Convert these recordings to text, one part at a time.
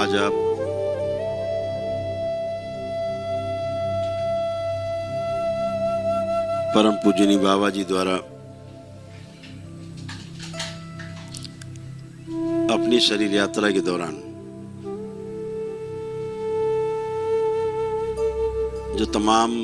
आज आप परम पूजनीय बाबा जी द्वारा अपनी शरीर यात्रा के दौरान जो तमाम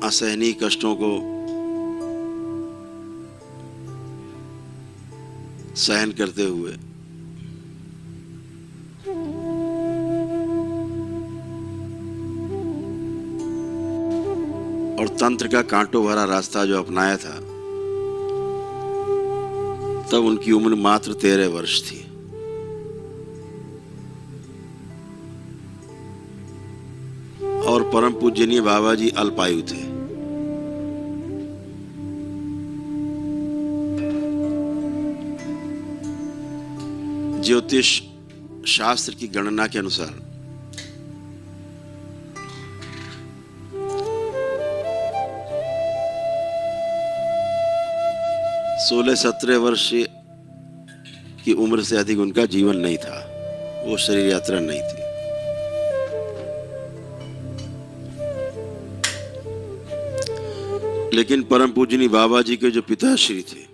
असहनीय कष्टों को सहन करते हुए और तंत्र का कांटों भरा रास्ता जो अपनाया था, तब उनकी उम्र मात्र 13 वर्ष थी। और परम पूजनीय बाबा जी अल्पायु थे। ज्योतिष शास्त्र की गणना के अनुसार 16-17 वर्ष की उम्र से अधिक उनका जीवन नहीं था, वो शरीर यात्रा नहीं थी। लेकिन परम पूजनीय बाबा जी के जो पिताश्री थे,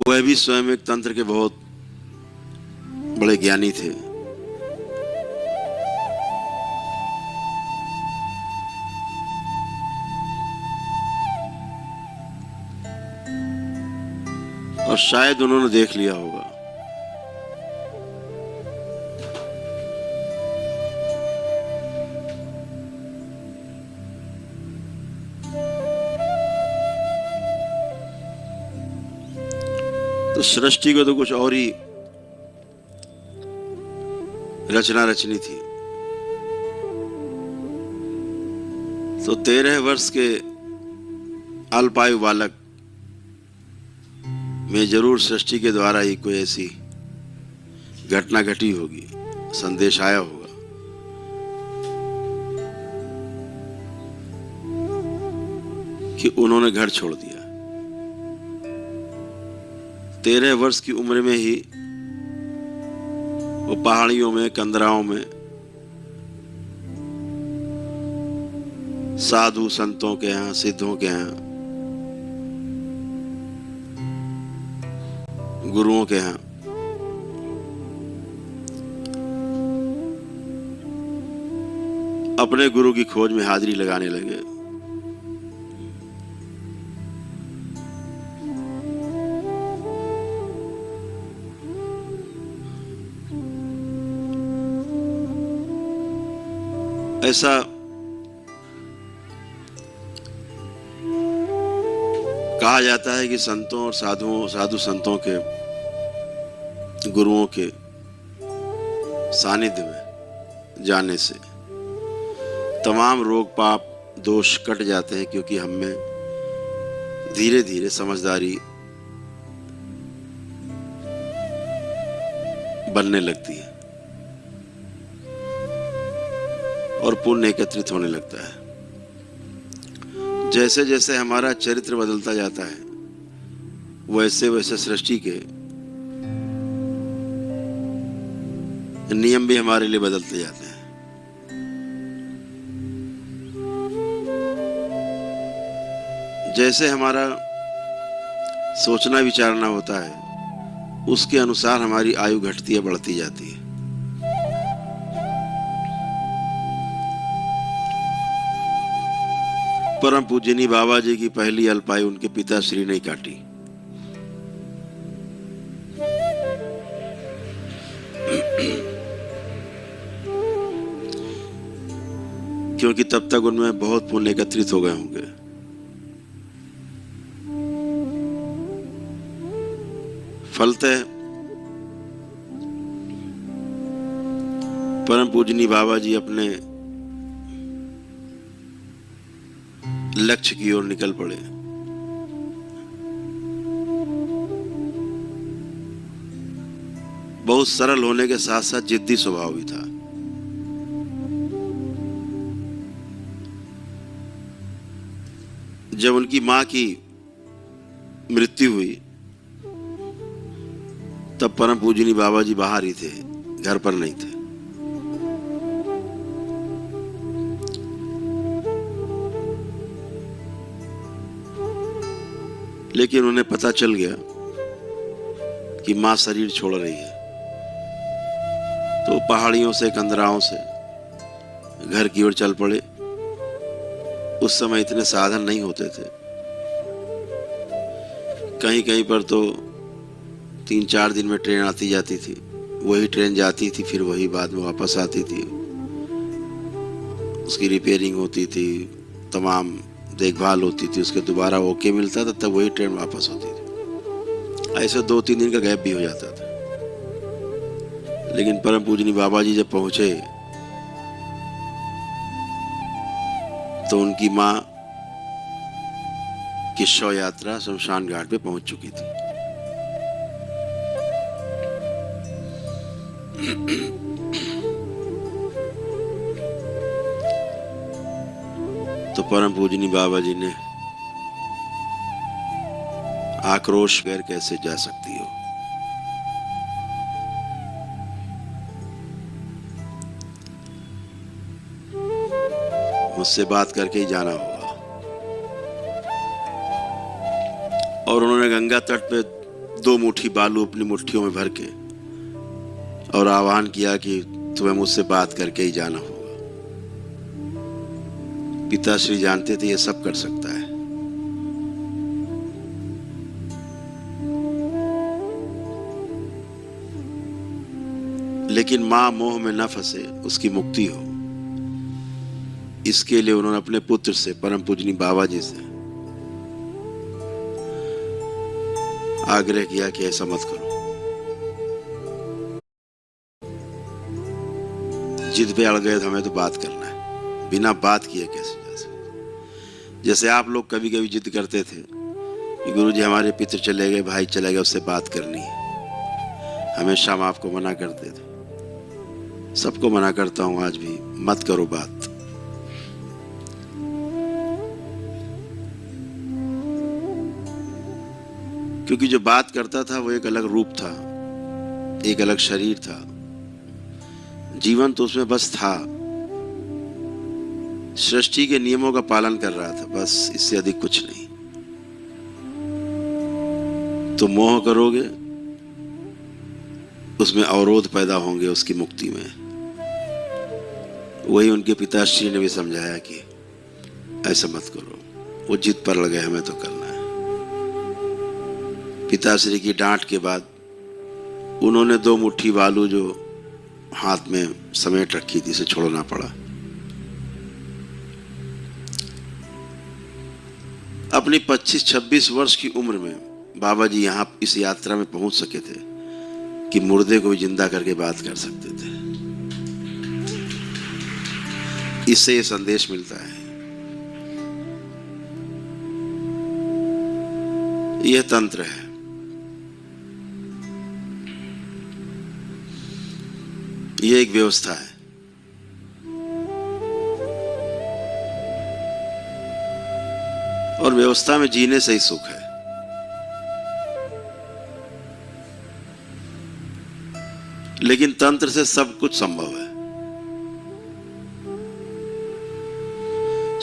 वह भी स्वयं एक तंत्र के बहुत बड़े ज्ञानी थे। और शायद उन्होंने देख लिया होगा तो सृष्टि को तो कुछ और ही रचना रचनी थी। तो 13 वर्ष के अल्पायु बालक में जरूर सृष्टि के द्वारा ही कोई ऐसी घटना घटी होगी, संदेश आया होगा कि उन्होंने घर छोड़ दिया। 13 वर्ष की उम्र में ही वो पहाड़ियों में, कंदराओं में साधु संतों के यहाँ, सिद्धों के यहाँ, गुरुओं के यहाँ अपने गुरु की खोज में हाजिरी लगाने लगे। ऐसा कहा जाता है कि संतों और साधु संतों के, गुरुओं के सानिध्य में जाने से तमाम रोग पाप दोष कट जाते हैं, क्योंकि हम में धीरे धीरे समझदारी बनने लगती है और पुण्य एकत्रित होने लगता है। जैसे जैसे हमारा चरित्र बदलता जाता है, वैसे वैसे सृष्टि के नियम भी हमारे लिए बदलते जाते हैं। जैसे हमारा सोचना विचारना होता है, उसके अनुसार हमारी आयु घटती है, बढ़ती जाती है। परम पूजनीय बाबा जी की पहली अल्पायु उनके पिताश्री ने काटी। क्योंकि तब तक उनमें बहुत पुण्य एकत्रित हो गए होंगे। फलतः परम पूजनीय बाबा जी अपने लक्ष्य की ओर निकल पड़े। बहुत सरल होने के साथ साथ जिद्दी स्वभाव भी था। जब उनकी मां की मृत्यु हुई तब परम पूजनीय बाबा जी बाहर ही थे, घर पर नहीं थे। लेकिन उन्हें पता चल गया कि मां शरीर छोड़ रही है, तो पहाड़ियों से कंदराओं से घर की ओर चल पड़े। उस समय इतने साधन नहीं होते थे, कहीं कहीं पर तो 3-4 दिन में ट्रेन आती जाती थी, वही ट्रेन जाती थी, फिर वही बाद में वापस आती थी। उसकी रिपेयरिंग होती थी, तमाम देखभाल होती थी, उसके दोबारा ओके मिलता था, तब वही ट्रेन वापस होती थी। ऐसे 2-3 दिन का गैप भी हो जाता था। लेकिन परम पूजनीय बाबा जी जब पहुंचे तो उनकी मां की शव यात्रा शमशान घाट पे पहुंच चुकी थी। तो परम पूजनीय बाबा जी ने आक्रोश कर, कैसे जा सकती हो, मुझसे बात करके ही जाना होगा। और उन्होंने गंगा तट पे 2 मुट्ठी बालू अपनी मुट्ठियों में भर के और आह्वान किया कि तुम्हें मुझसे बात करके ही जाना होगा। पिताश्री जानते थे ये सब कर सकता है, लेकिन मां मोह में न फंसे, उसकी मुक्ति हो, इसके लिए उन्होंने अपने पुत्र से, परम पूजनीय बाबा जी से आग्रह किया कि ऐसा मत करो, जिद पे अड़ गए तो हमें तो बात करना है, बिना बात किए कैसे जा सकते। जैसे आप लोग कभी कभी जिद करते थे कि गुरुजी हमारे पितर चले गए, भाई चले गए, उससे बात करनी है, हमेशा हम आपको मना करते थे। सबको मना करता हूं आज भी, मत करो बात। क्योंकि जो बात करता था वो एक अलग रूप था, एक अलग शरीर था, जीवन तो उसमें बस था, सृष्टि के नियमों का पालन कर रहा था, बस, इससे अधिक कुछ नहीं। तो मोह करोगे, उसमें अवरोध पैदा होंगे उसकी मुक्ति में। वही उनके पिताश्री ने भी समझाया कि ऐसा मत करो। वो जिद पर लगे, हमें तो करना है। पिताश्री की डांट के बाद उन्होंने 2 मुट्ठी बालू जो हाथ में समेट रखी थी, इसे छोड़ना पड़ा। अपनी 25-26 वर्ष की उम्र में बाबा जी यहां इस यात्रा में पहुंच सके थे कि मुर्दे को भी जिंदा करके बात कर सकते थे। इससे ये संदेश मिलता है, यह तंत्र है। यह एक व्यवस्था है। और व्यवस्था में जीने से ही सुख है। लेकिन तंत्र से सब कुछ संभव है।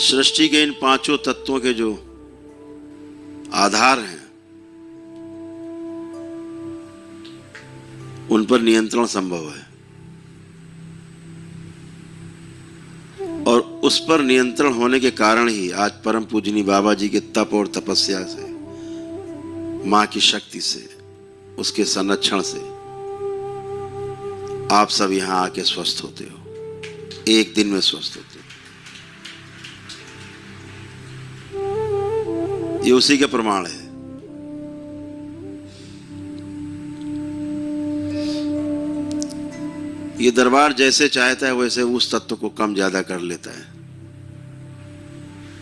सृष्टि के इन 5 तत्वों के जो आधार हैं, उन पर नियंत्रण संभव है। और उस पर नियंत्रण होने के कारण ही आज परम पूजनीय बाबा जी के तप और तपस्या से, मां की शक्ति से, उसके संरक्षण से आप सब यहां आके स्वस्थ होते हो, एक दिन में स्वस्थ होते हो। ये उसी का प्रमाण है। ये दरबार जैसे चाहता है वैसे उस तत्व को कम ज्यादा कर लेता है,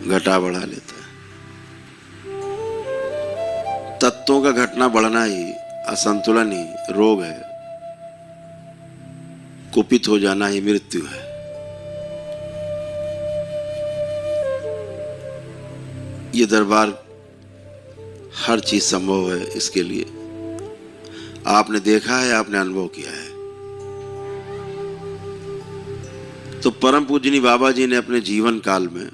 घटा बढ़ा लेता है। तत्वों का घटना बढ़ना ही, असंतुलन ही रोग है, कुपित हो जाना ही मृत्यु है। ये दरबार हर चीज संभव है इसके लिए। आपने देखा है, आपने अनुभव किया है। तो परम पूजनी बाबा जी ने अपने जीवन काल में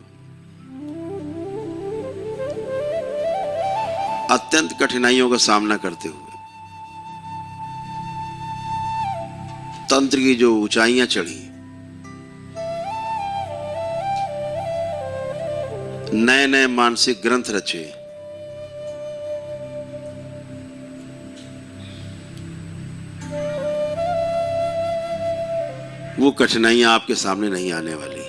अत्यंत कठिनाइयों का सामना करते हुए तंत्र की जो ऊंचाइयां चढ़ी, नए नए मानसिक ग्रंथ रचे, वो कठिनाइयां आपके सामने नहीं आने वाली।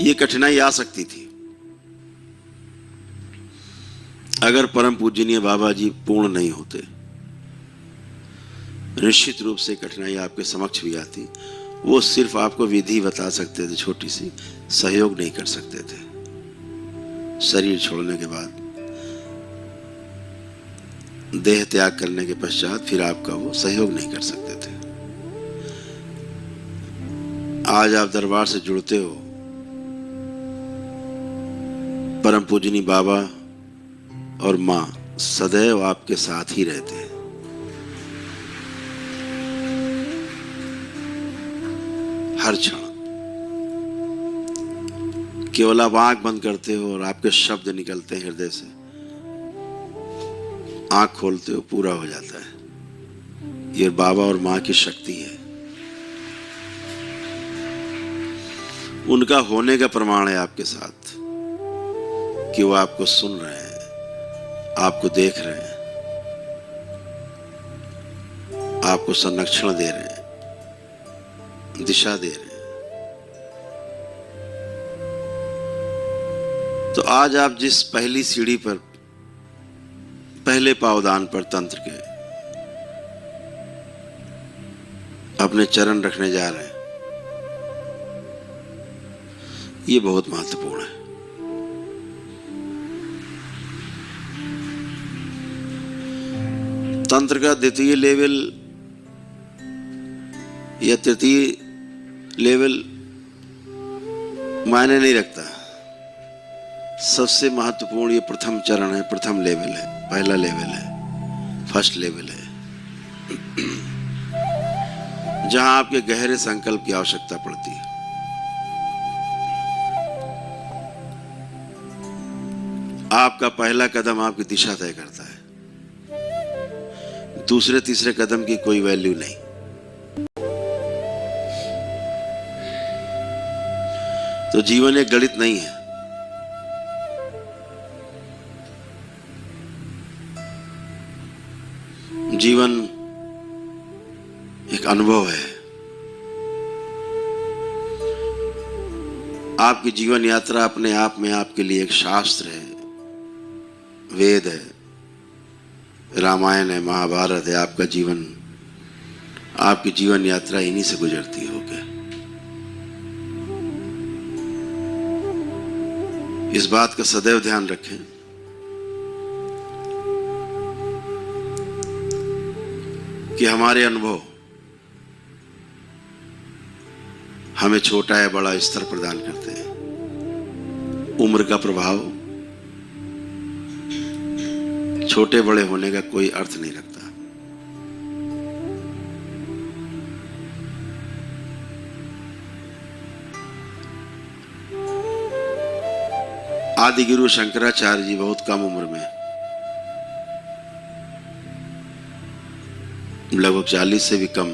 ये कठिनाई आ सकती थी अगर परम पूजनीय बाबा जी पूर्ण नहीं होते। निश्चित रूप से कठिनाई आपके समक्ष भी आती। वो सिर्फ आपको विधि बता सकते थे, छोटी सी, सहयोग नहीं कर सकते थे। शरीर छोड़ने के बाद, देह त्याग करने के पश्चात फिर आपका वो सहयोग नहीं कर सकते थे। आज आप दरबार से जुड़ते हो, परम पूजनी बाबा और मां सदैव आपके साथ ही रहते हैं। हर क्षण केवल आप आंख बंद करते हो और आपके शब्द निकलते हैं हृदय से, आंख खोलते हो पूरा हो जाता है। ये बाबा और मां की शक्ति है। उनका होने का प्रमाण है आपके साथ कि वो आपको सुन रहे हैं, आपको देख रहे हैं, आपको संरक्षण दे रहे हैं, दिशा दे रहे हैं। तो आज आप जिस पहली सीढ़ी पर, पहले पावदान पर तंत्र के अपने चरण रखने जा रहे हैं, ये बहुत महत्वपूर्ण है। तंत्र का द्वितीय लेवल या तृतीय लेवल मायने नहीं रखता। सबसे महत्वपूर्ण ये प्रथम चरण है, प्रथम लेवल है, पहला लेवल है, फर्स्ट लेवल है, जहां आपके गहरे संकल्प की आवश्यकता पड़ती है। आपका पहला कदम आपकी दिशा तय करता है। दूसरे तीसरे कदम की कोई वैल्यू नहीं। तो जीवन एक गणित नहीं है। जीवन एक अनुभव है। आपकी जीवन यात्रा अपने आप में आपके लिए एक शास्त्र है, वेद है, रामायण है, महाभारत है। आपका जीवन, आपकी जीवन यात्रा इन्हीं से गुजरती होगी। इस बात का सदैव ध्यान रखें कि हमारे अनुभव हमें छोटा या बड़ा स्तर प्रदान करते हैं। उम्र का प्रभाव छोटे बड़े होने का कोई अर्थ नहीं रखता। आदि गुरु शंकराचार्य जी बहुत कम उम्र में, लगभग 40 से भी कम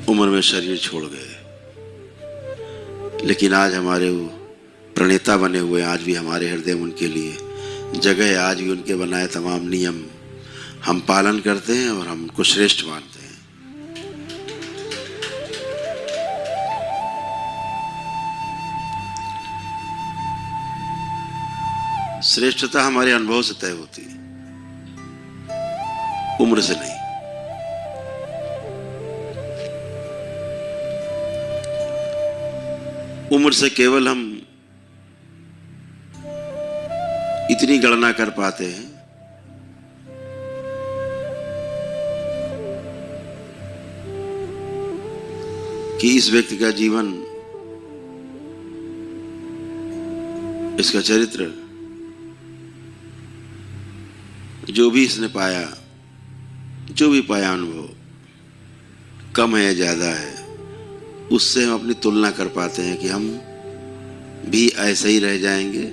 उम्र में शरीर छोड़ गए। लेकिन आज हमारे वो प्रणेता बने हुए, आज भी हमारे हृदय में उनके लिए जगह है। आज भी उनके बनाए तमाम नियम हम पालन करते हैं और हम उनको श्रेष्ठ मानते हैं। श्रेष्ठता हमारे अनुभव से तय होती है, उम्र से नहीं। उम्र से केवल हम इतनी गणना कर पाते हैं कि इस व्यक्ति का जीवन, इसका चरित्र, जो भी इसने पाया, जो भी पाया अनुभव, कम है या ज्यादा है, उससे हम अपनी तुलना कर पाते हैं कि हम भी ऐसे ही रह जाएंगे।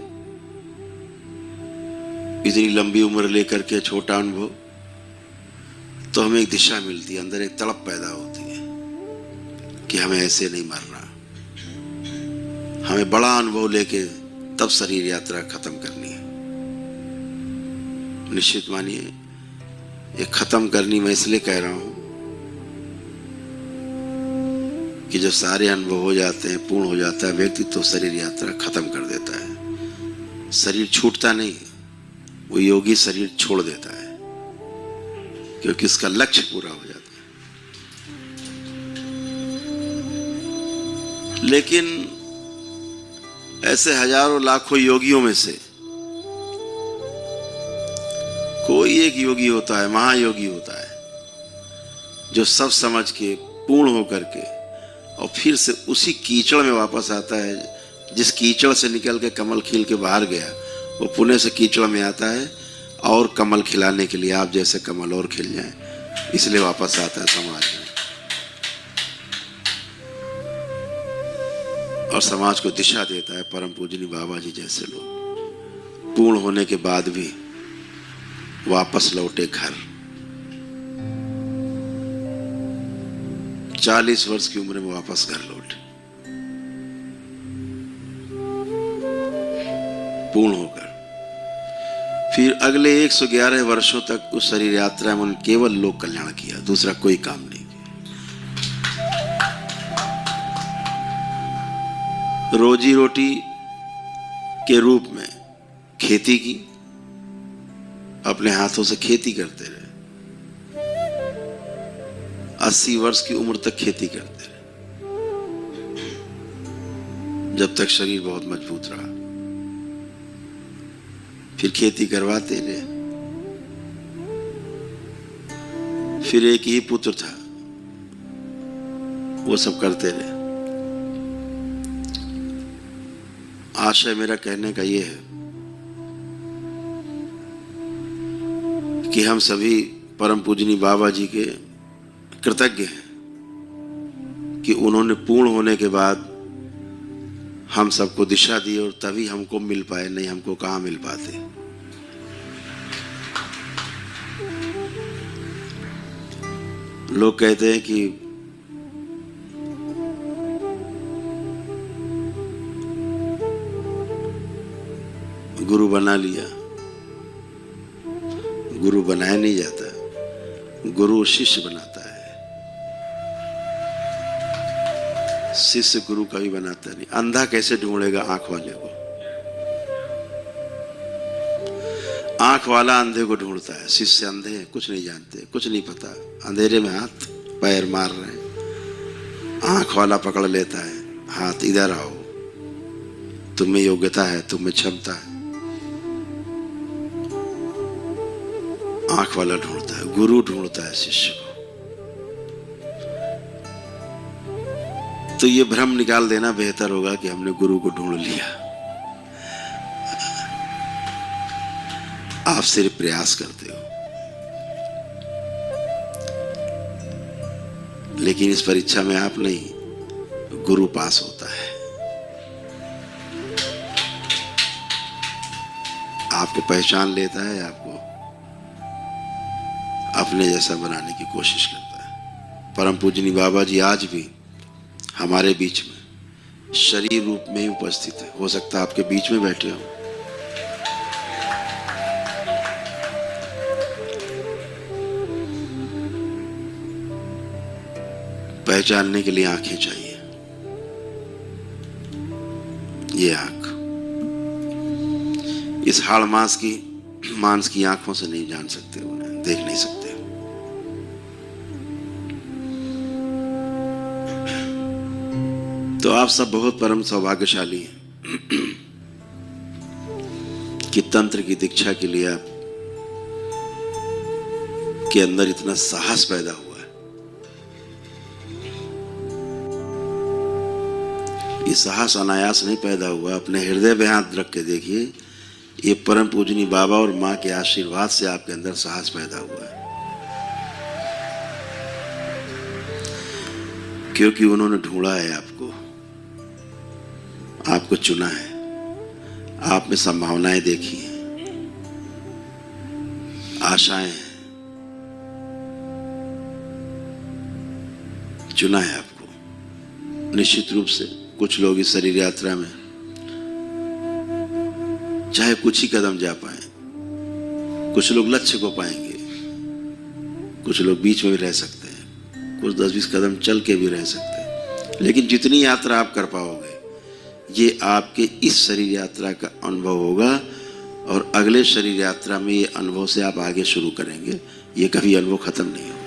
इतनी लंबी उम्र लेकर के छोटा अनुभव, तो हमें एक दिशा मिलती है, अंदर एक तड़प पैदा होती है कि हमें ऐसे नहीं मरना, हमें बड़ा अनुभव लेके तब शरीर यात्रा खत्म करनी है। निश्चित मानिए, ये खत्म करनी मैं इसलिए कह रहा हूं कि जब सारे अनुभव हो जाते हैं, पूर्ण हो जाता है व्यक्ति, तो शरीर यात्रा खत्म कर देता है। शरीर छूटता नहीं, वो योगी शरीर छोड़ देता है, क्योंकि इसका लक्ष्य पूरा हो जाता है। लेकिन ऐसे हजारों लाखों योगियों में से कोई एक योगी होता है, महायोगी होता है, जो सब समझ के पूर्ण होकर के और फिर से उसी कीचड़ में वापस आता है। जिस कीचड़ से निकल के कमल खिल के बाहर गया, वो पुणे से कीचड़ में आता है और कमल खिलाने के लिए, आप जैसे कमल और खिल जाएं, इसलिए वापस आता है समाज में और समाज को दिशा देता है। परम पूजनीय बाबा जी जैसे लोग पूर्ण होने के बाद भी वापस लौटे घर। 40 वर्ष की उम्र में वापस घर लौटे, पूर्ण होकर। फिर अगले 111 वर्षों तक उस शरीर यात्रा में केवल लोक कल्याण किया, दूसरा कोई काम नहीं किया। रोजी रोटी के रूप में खेती की, अपने हाथों से खेती करते रहे। 80 वर्ष की उम्र तक खेती करते रहे, जब तक शरीर बहुत मजबूत रहा। फिर खेती करवाते रहे। फिर एक ही पुत्र था, वो सब करते रहे। आशय मेरा कहने का ये है कि हम सभी परम पूजनीय बाबा जी के कृतज्ञ हैं कि उन्होंने पूर्ण होने के बाद हम सबको दिशा दी और तभी हमको मिल पाए, नहीं हमको कहाँ मिल पाते। लोग कहते हैं कि गुरु बना लिया, गुरु बनाया नहीं जाता, गुरु शिष्य बनाता है। शिष्य गुरु कभी बनाता नहीं। अंधा कैसे ढूंढेगा आंख वाले को? आंख वाला अंधे को ढूंढता है। शिष्य अंधे हैं, कुछ नहीं जानते, कुछ नहीं पता, अंधेरे में हाथ पैर मार रहे हैं। आंख वाला पकड़ लेता है, हाथ इधर आओ, तुम में योग्यता है, तुम में क्षमता है। आंख वाला ढूंढता है, गुरु ढूंढता है शिष्य को। तो ये भ्रम निकाल देना बेहतर होगा कि हमने गुरु को ढूंढ लिया। आप सिर्फ प्रयास करते हो, लेकिन इस परीक्षा में आप नहीं, गुरु पास होता है। आपको पहचान लेता है, आपको अपने जैसा बनाने की कोशिश करता है। परम पूजनीय बाबा जी आज भी हमारे बीच में शरीर रूप में ही उपस्थित है। हो सकता है आपके बीच में बैठे हो, पहचानने के लिए आंखें चाहिए। ये आंख, इस हाड़ मांस की आंखों से नहीं जान सकते, उन्हें देख नहीं सकते। तो आप सब बहुत परम सौभाग्यशाली हैं कि तंत्र की दीक्षा के लिए आप के अंदर इतना साहस पैदा हुआ है। ये साहस अनायास नहीं पैदा हुआ। अपने हृदय पे हाथ रख के देखिए, ये परम पूजनीय बाबा और माँ के आशीर्वाद से आपके अंदर साहस पैदा हुआ है, क्योंकि उन्होंने ढूंढा है आपको चुना है, आप में संभावनाएं देखी हैं, आशाएं हैं, चुना है आपको। निश्चित रूप से कुछ लोग इस शरीर यात्रा में चाहे कुछ ही कदम जा पाए, कुछ लोग लक्ष्य को पाएंगे, कुछ लोग बीच में भी रह सकते हैं, कुछ 10-20 कदम चल के भी रह सकते हैं, लेकिन जितनी यात्रा आप कर पाओगे ये आपके इस शरीर यात्रा का अनुभव होगा, और अगले शरीर यात्रा में ये अनुभव से आप आगे शुरू करेंगे। ये कभी अनुभव खत्म नहीं होगा।